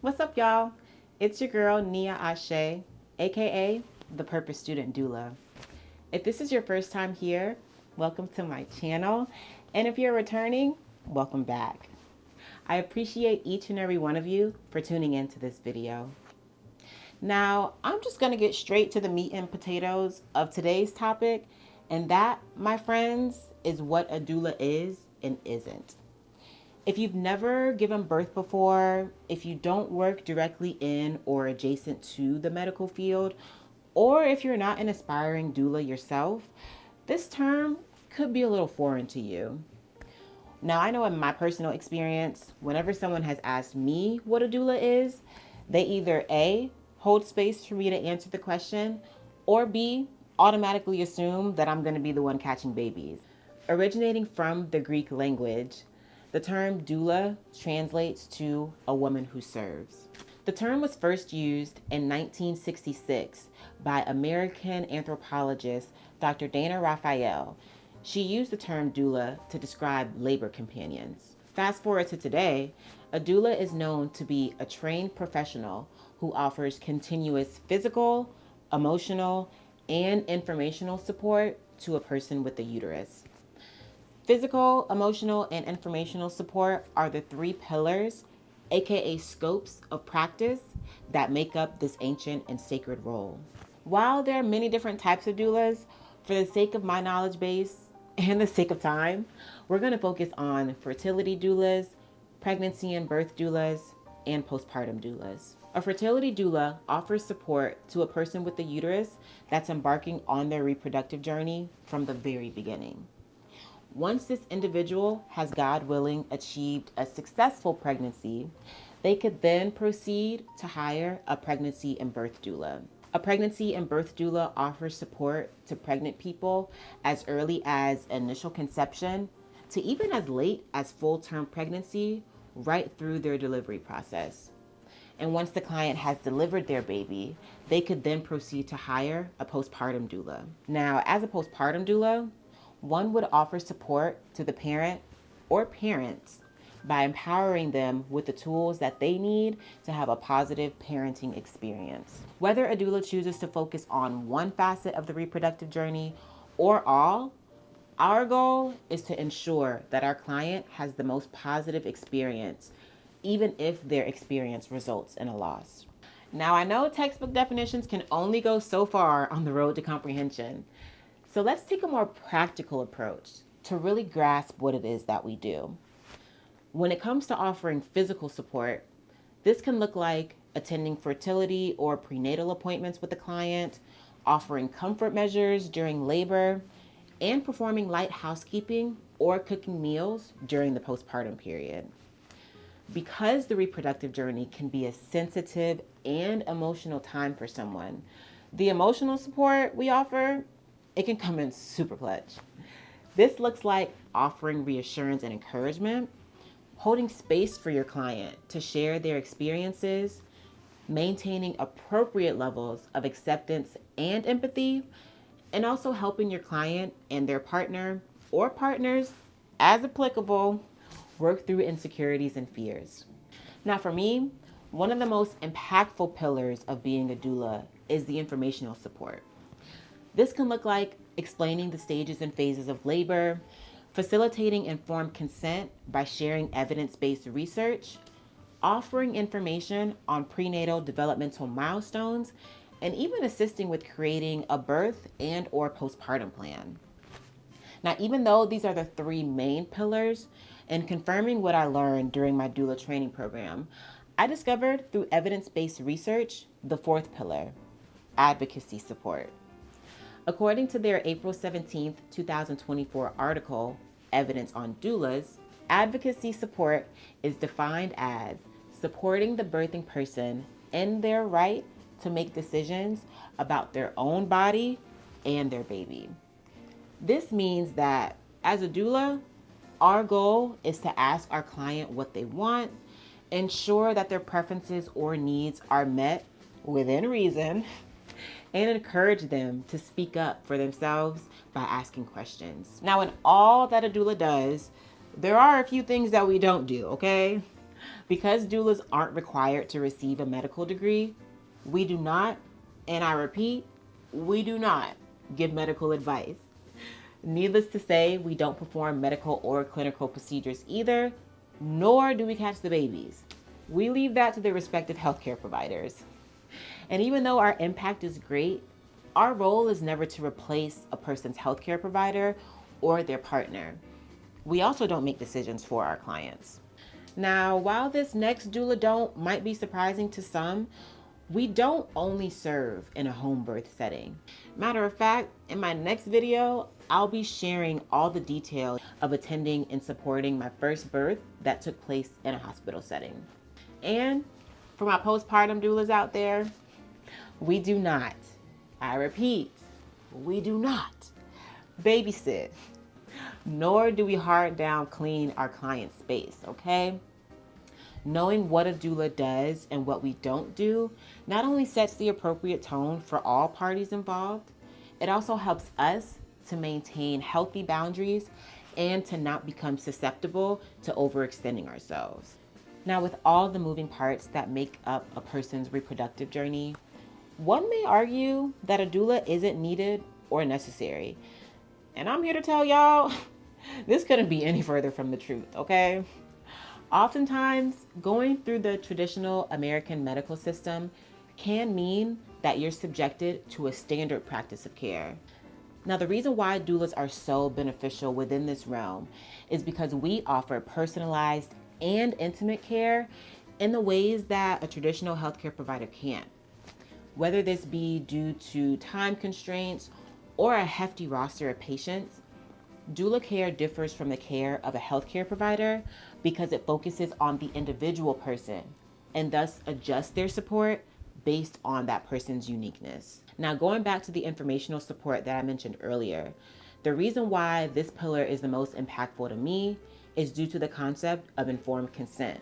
What's up, y'all? It's your girl, Nia Ashe, aka the Purpose Student Doula. If this is your first time here, welcome to my channel. And if you're returning, welcome back. I appreciate each and every one of you for tuning into this video. Now, I'm just going to get straight to the meat and potatoes of today's topic, and that, my friends, is what a doula is and isn't. If you've never given birth before, if you don't work directly in or adjacent to the medical field, or if you're not an aspiring doula yourself, this term could be a little foreign to you. Now, I know in my personal experience, whenever someone has asked me what a doula is, they either A, hold space for me to answer the question, or B, automatically assume that I'm going to be the one catching babies. Originating from the Greek language, the term doula translates to a woman who serves. The term was first used in 1966 by American anthropologist Dr. Dana Raphael. She used the term doula to describe labor companions. Fast forward to today, a doula is known to be a trained professional who offers continuous physical, emotional, and informational support to a person with a uterus. Physical, emotional, and informational support are the three pillars, aka scopes of practice, that make up this ancient and sacred role. While there are many different types of doulas, for the sake of my knowledge base and the sake of time, we're going to focus on fertility doulas, pregnancy and birth doulas, and postpartum doulas. A fertility doula offers support to a person with a uterus that's embarking on their reproductive journey from the very beginning. Once this individual has, God willing, achieved a successful pregnancy, they could then proceed to hire a pregnancy and birth doula. A pregnancy and birth doula offers support to pregnant people as early as initial conception to even as late as full-term pregnancy, right through their delivery process. And once the client has delivered their baby, they could then proceed to hire a postpartum doula. Now, as a postpartum doula, one would offer support to the parent or parents by empowering them with the tools that they need to have a positive parenting experience. Whether a doula chooses to focus on one facet of the reproductive journey or all, our goal is to ensure that our client has the most positive experience, even if their experience results in a loss. Now, I know textbook definitions can only go so far on the road to comprehension. So let's take a more practical approach to really grasp what it is that we do. When it comes to offering physical support, this can look like attending fertility or prenatal appointments with the client, offering comfort measures during labor, and performing light housekeeping or cooking meals during the postpartum period. Because the reproductive journey can be a sensitive and emotional time for someone, the emotional support we offer, it can come in super clutch. This looks like offering reassurance and encouragement, holding space for your client to share their experiences, maintaining appropriate levels of acceptance and empathy, and also helping your client and their partner or partners, as applicable, work through insecurities and fears. Now, for me, one of the most impactful pillars of being a doula is the informational support. This can look like explaining the stages and phases of labor, facilitating informed consent by sharing evidence-based research, offering information on prenatal developmental milestones, and even assisting with creating a birth and or postpartum plan. Now, even though these are the three main pillars, and confirming what I learned during my doula training program, I discovered through evidence-based research the fourth pillar, advocacy support. According to their April 17th, 2024 article, Evidence on Doulas, advocacy support is defined as supporting the birthing person in their right to make decisions about their own body and their baby. This means that as a doula, our goal is to ask our client what they want, ensure that their preferences or needs are met within reason, and encourage them to speak up for themselves by asking questions. Now, in all that a doula does, there are a few things that we don't do, okay? Because doulas aren't required to receive a medical degree, we do not, and I repeat, we do not give medical advice. Needless to say, we don't perform medical or clinical procedures either, nor do we catch the babies. We leave that to the respective healthcare providers. And even though our impact is great, our role is never to replace a person's healthcare provider or their partner. We also don't make decisions for our clients. Now, while this next doula don't might be surprising to some, we don't only serve in a home birth setting. Matter of fact, in my next video, I'll be sharing all the details of attending and supporting my first birth that took place in a hospital setting. And for my postpartum doulas out there, we do not, I repeat, we do not babysit, nor do we hard down clean our client's space, okay? Knowing what a doula does and what we don't do not only sets the appropriate tone for all parties involved, it also helps us to maintain healthy boundaries and to not become susceptible to overextending ourselves. Now, with all the moving parts that make up a person's reproductive journey, one may argue that a doula isn't needed or necessary. And I'm here to tell y'all, this couldn't be any further from the truth, okay? Oftentimes, going through the traditional American medical system can mean that you're subjected to a standard practice of care. Now, the reason why doulas are so beneficial within this realm is because we offer personalized and intimate care in the ways that a traditional healthcare provider can't. Whether this be due to time constraints or a hefty roster of patients, doula care differs from the care of a healthcare provider because it focuses on the individual person and thus adjusts their support based on that person's uniqueness. Now, going back to the informational support that I mentioned earlier, the reason why this pillar is the most impactful to me is due to the concept of informed consent.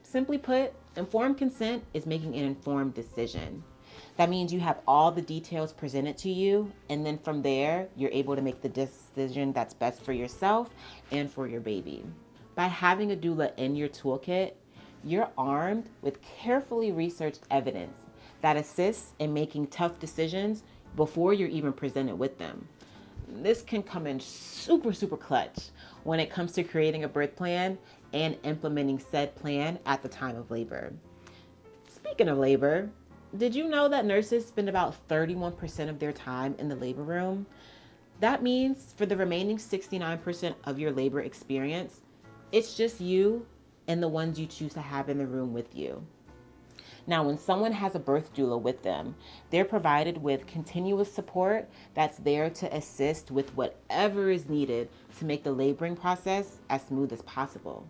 Simply put, informed consent is making an informed decision. That means you have all the details presented to you, and then from there, you're able to make the decision that's best for yourself and for your baby. By having a doula in your toolkit, you're armed with carefully researched evidence that assists in making tough decisions before you're even presented with them. This can come in super clutch when it comes to creating a birth plan and implementing said plan at the time of labor. Speaking of labor, did you know that nurses spend about 31% of their time in the labor room? That means for the remaining 69% of your labor experience, it's just you and the ones you choose to have in the room with you. Now, when someone has a birth doula with them, they're provided with continuous support that's there to assist with whatever is needed to make the laboring process as smooth as possible.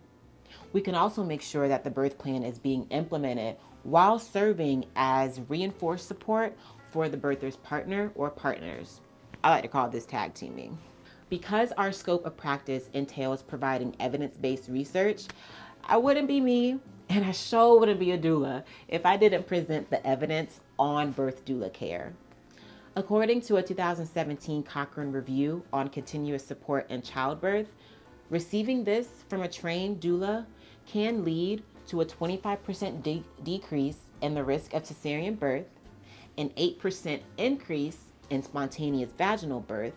We can also make sure that the birth plan is being implemented while serving as reinforced support for the birther's partner or partners. I like to call this tag teaming. Because our scope of practice entails providing evidence-based research, I wouldn't be me, and I sure wouldn't be a doula if I didn't present the evidence on birth doula care. According to a 2017 Cochrane review on continuous support in childbirth, receiving this from a trained doula can lead to a 25% decrease in the risk of cesarean birth, an 8% increase in spontaneous vaginal birth,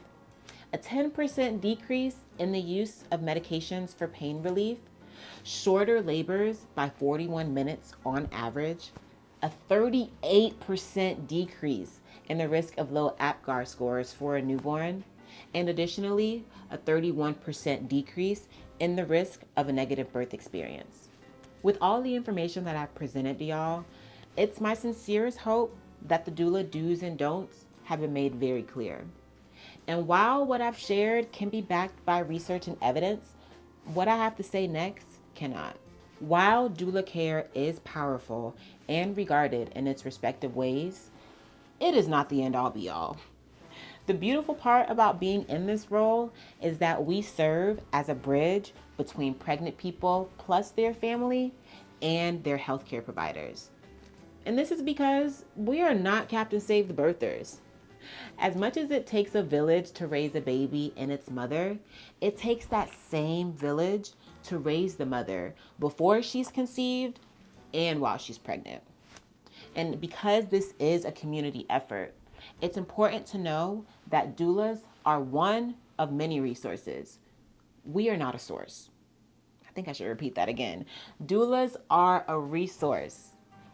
a 10% decrease in the use of medications for pain relief, shorter labors by 41 minutes on average, a 38% decrease in the risk of low APGAR scores for a newborn, and additionally, a 31% decrease in the risk of a negative birth experience. With all the information that I've presented to y'all, it's my sincerest hope that the doula do's and don'ts have been made very clear. And while what I've shared can be backed by research and evidence, what I have to say next cannot. While doula care is powerful and regarded in its respective ways, it is not the end all be all. The beautiful part about being in this role is that we serve as a bridge between pregnant people plus their family and their healthcare providers. And this is because we are not Captain Save the Birthers. As much as it takes a village to raise a baby and its mother, it takes that same village to raise the mother before she's conceived and while she's pregnant. And because this is a community effort, it's important to know that doulas are one of many resources. We are not a source. I think I should repeat that again. Doulas are a resource.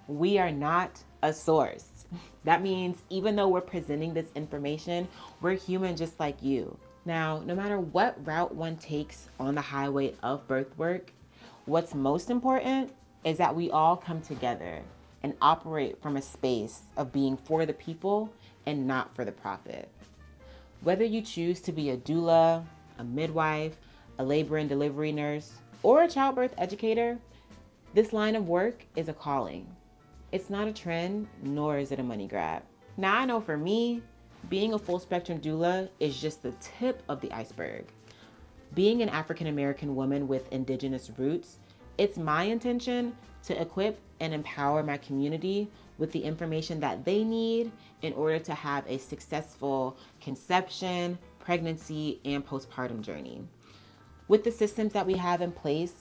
We are not a source. That means even though we're presenting this information, we're human just like you. Now, no matter what route one takes on the highway of birth work, what's most important is that we all come together and operate from a space of being for the people and not for the profit. Whether you choose to be a doula, a midwife, a labor and delivery nurse, or a childbirth educator, this line of work is a calling. It's not a trend, nor is it a money grab. Now, I know for me, being a full spectrum doula is just the tip of the iceberg. Being an African American woman with indigenous roots, it's my intention to equip and empower my community with the information that they need in order to have a successful conception, pregnancy, and postpartum journey. With the systems that we have in place,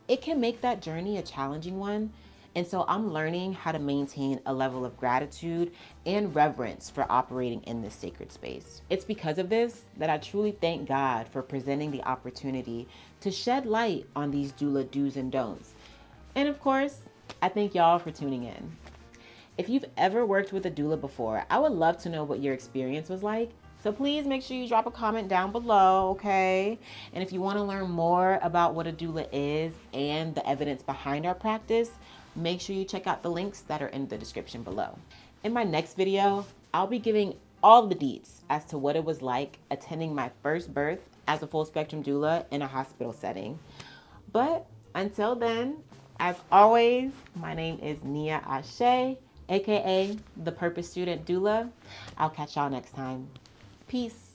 it can make that journey a challenging one. And so I'm learning how to maintain a level of gratitude and reverence for operating in this sacred space. It's because of this that I truly thank God for presenting the opportunity to shed light on these doula do's and don'ts. And of course, I thank y'all for tuning in. If you've ever worked with a doula before, I would love to know what your experience was like. So please make sure you drop a comment down below, okay? And if you want to learn more about what a doula is and the evidence behind our practice, make sure you check out the links that are in the description below. In my next video, I'll be giving all the deets as to what it was like attending my first birth as a full spectrum doula in a hospital setting. But until then, as always, my name is Nia Ashe, aka the Purpose Student Doula. I'll catch y'all next time. Peace.